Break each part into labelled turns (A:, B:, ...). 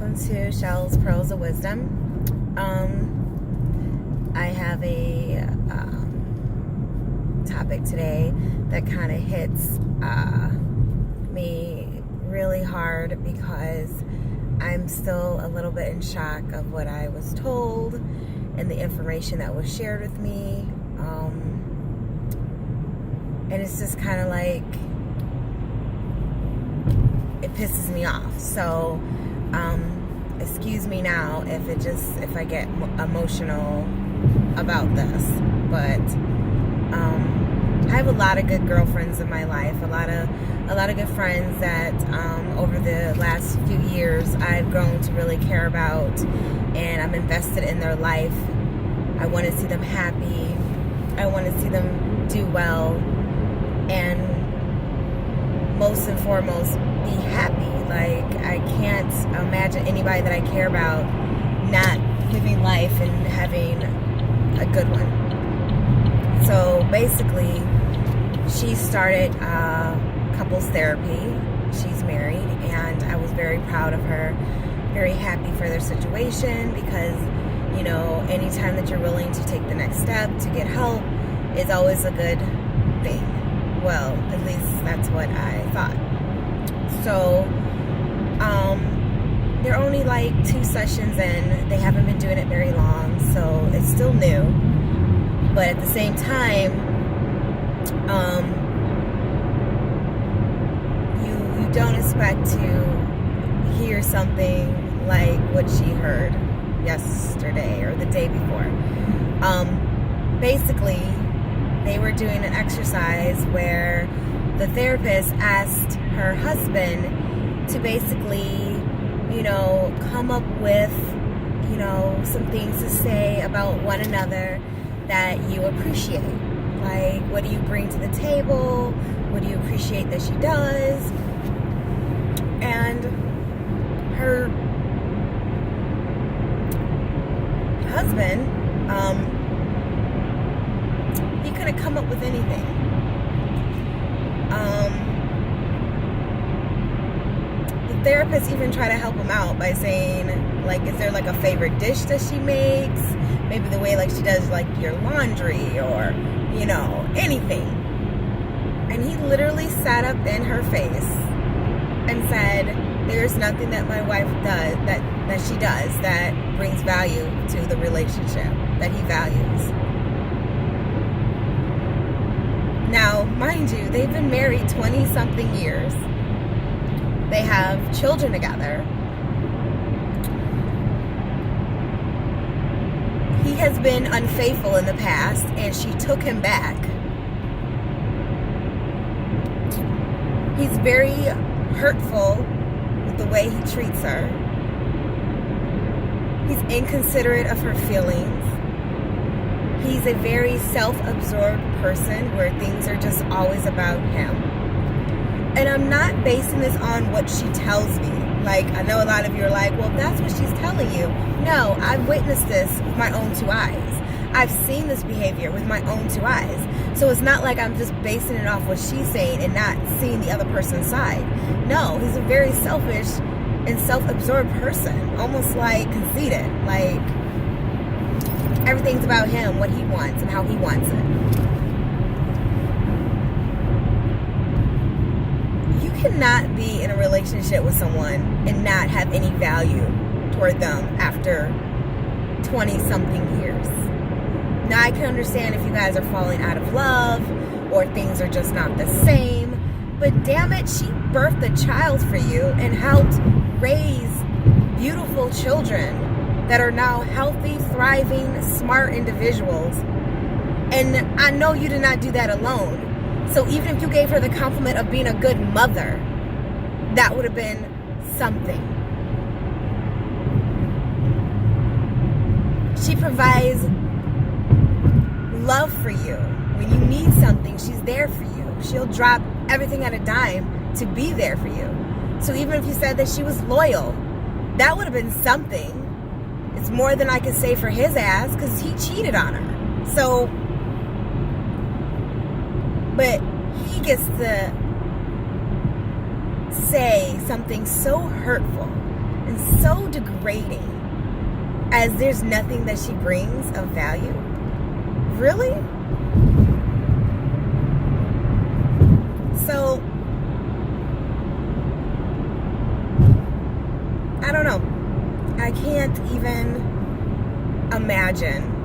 A: welcome to Shell's Pearls of Wisdom. I have a topic today that kind of hits me really hard because I'm still a little bit in shock of what I was told and the information that was shared with me. And it's just kind of like, it pisses me off. So, excuse me now if I get emotional about this, but I have a lot of good girlfriends in my life, a lot of good friends that over the last few years I've grown to really care about, and I'm invested in their life. I want to see them happy. I want to see them do well, and most and foremost, be happy. Like, I can't imagine anybody that I care about not living life and having a good one. So basically, she started couples therapy. She's married, and I was very proud of her, very happy for their situation, because, you know, anytime that you're willing to take the next step to get help is always a good thing. Well, at least that's what I thought. So, they're only like 2 sessions in. They haven't been doing it very long, so it's still new. But at the same time, you don't expect to hear something like what she heard yesterday or the day before. Basically, they were doing an exercise where the therapist asked her husband to basically, you know, come up with, you know, some things to say about one another that you appreciate. Like, what do you bring to the table? What do you appreciate that she does? And her husband, he couldn't come up with anything. The therapist even tried to help him out by saying, like, is there like a favorite dish that she makes? Maybe the way like she does like your laundry, or, you know, anything. And he literally sat up in her face and said, there's nothing that my wife does, that she does, that brings value to the relationship that he values. Now, mind you, they've been married 20-something years. They have children together. He has been unfaithful in the past, and she took him back. He's very hurtful with the way he treats her. He's inconsiderate of her feelings. He's a very self-absorbed person where things are just always about him. And I'm not basing this on what she tells me. Like, I know a lot of you are like, well, that's what she's telling you. No, I've witnessed this with my own 2 eyes. I've seen this behavior with my own 2 eyes. So it's not like I'm just basing it off what she's saying and not seeing the other person's side. No, he's a very selfish and self-absorbed person. Almost like conceited. Like, everything's about him, what he wants and how he wants it. You cannot be in a relationship with someone and not have any value toward them after 20-something years. Now, I can understand if you guys are falling out of love or things are just not the same, but damn it, she birthed a child for you and helped raise beautiful children that are now healthy, thriving, smart individuals. And I know you did not do that alone. So even if you gave her the compliment of being a good mother, that would have been something. She provides love for you. When you need something, she's there for you. She'll drop everything at a dime to be there for you. So even if you said that she was loyal, that would have been something. It's more than I could say for his ass, because he cheated on her. So, but he gets to say something so hurtful and so degrading, as there's nothing that she brings of value? Really? So, I don't know. I can't even imagine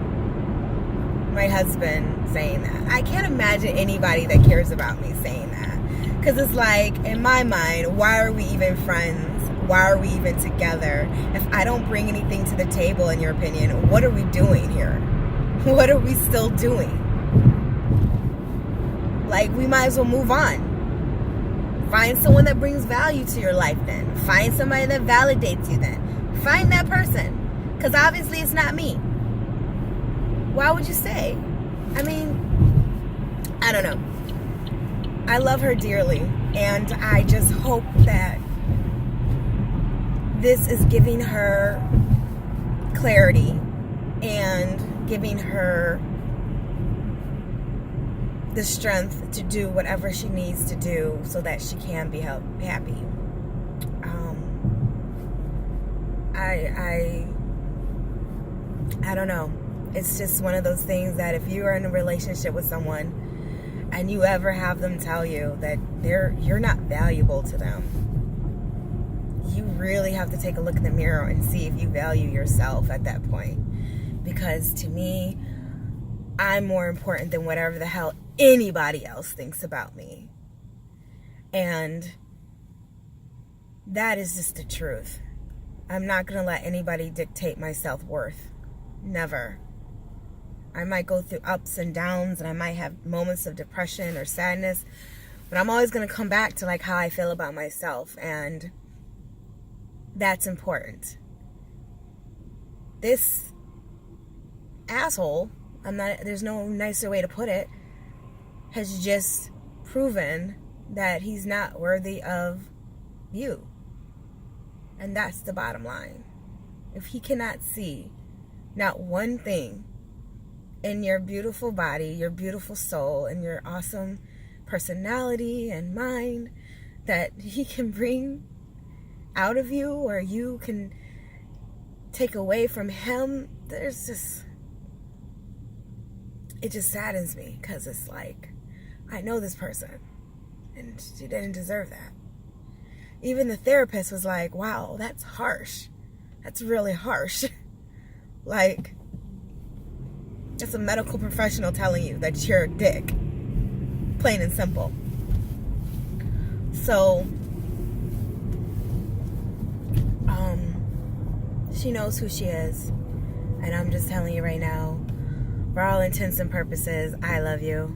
A: my husband saying that. I can't imagine anybody that cares about me saying that. Because it's like, in my mind, why are we even friends? Why are we even together? If I don't bring anything to the table, in your opinion, what are we doing here? What are we still doing? Like, we might as well move on. Find someone that brings value to your life then. Find somebody that validates you then. Find that person. Because obviously it's not me. Why would you say? I mean, I don't know. I love her dearly. And I just hope that this is giving her clarity and giving her the strength to do whatever she needs to do so that she can be happy. I don't know. It's just one of those things that if you are in a relationship with someone and you ever have them tell you that you're not valuable to them, you really have to take a look in the mirror and see if you value yourself at that point. Because to me, I'm more important than whatever the hell anybody else thinks about me. And that is just the truth. I'm not going to let anybody dictate my self-worth. Never. I might go through ups and downs, and I might have moments of depression or sadness, but I'm always going to come back to like how I feel about myself, and that's important. This asshole, there's no nicer way to put it, has just proven that he's not worthy of you. And that's the bottom line. If he cannot see not one thing in your beautiful body, your beautiful soul, and your awesome personality and mind that he can bring out of you, or you can take away from him, it just saddens me, because it's like, I know this person and she didn't deserve that. Even the therapist was like, wow, that's harsh. That's really harsh. Like, that's a medical professional telling you that you're a dick. Plain and simple. So, she knows who she is. And I'm just telling you right now, for all intents and purposes, I love you.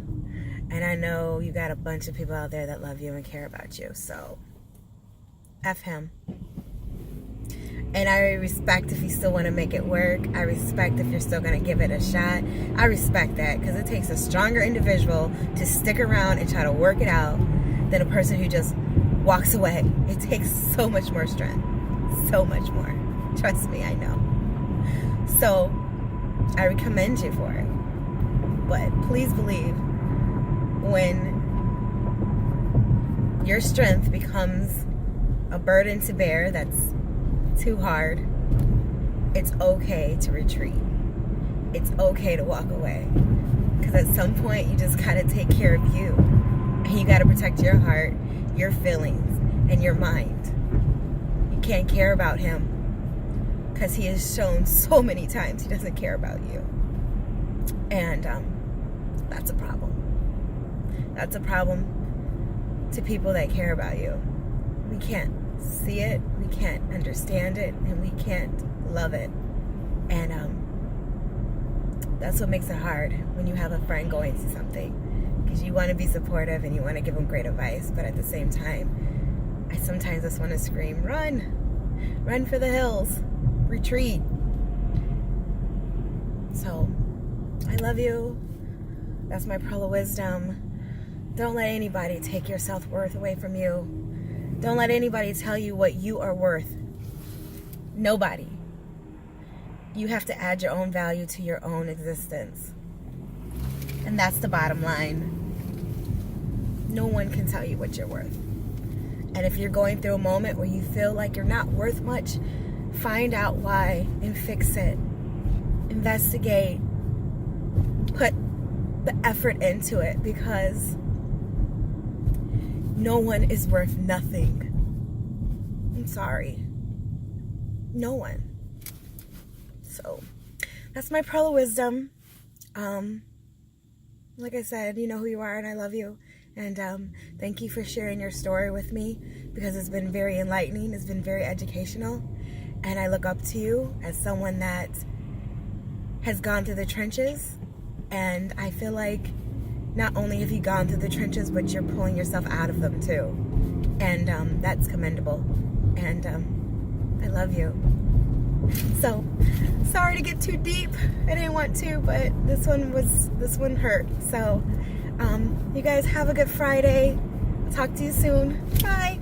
A: And I know you got a bunch of people out there that love you and care about you. So, F him. And I respect if you still want to make it work. I respect if you're still going to give it a shot. I respect that, because it takes a stronger individual to stick around and try to work it out than a person who just walks away. It takes so much more strength. So much more. Trust me, I know. So, I commend you for it. But please believe, when your strength becomes a burden to bear that's too hard, it's okay to retreat. It's okay to walk away. Because at some point, you just gotta take care of you. And you gotta protect your heart, your feelings, and your mind. You can't care about him, because he has shown so many times he doesn't care about you. And that's a problem. That's a problem to people that care about you. We can't see it, we can't understand it, and we can't love it. And that's what makes it hard when you have a friend going through something, because you want to be supportive and you want to give them great advice, but at the same time, I sometimes just want to scream, run for the hills, retreat. So I love you. That's my pearl of wisdom. Don't let anybody take your self-worth away from you. Don't let anybody tell you what you are worth. Nobody. You have to add your own value to your own existence. And that's the bottom line. No one can tell you what you're worth. And if you're going through a moment where you feel like you're not worth much, find out why and fix it. Investigate. Put the effort into it, because no one is worth nothing. I'm sorry. No one. So that's my pearl of wisdom. Like I said, you know who you are and I love you. And thank you for sharing your story with me, because it's been very enlightening. It's been very educational. And I look up to you as someone that has gone through the trenches. And I feel like not only have you gone through the trenches, but you're pulling yourself out of them too. And that's commendable. And I love you. So, sorry to get too deep. I didn't want to, but this one hurt. So, you guys have a good Friday. I'll talk to you soon. Bye.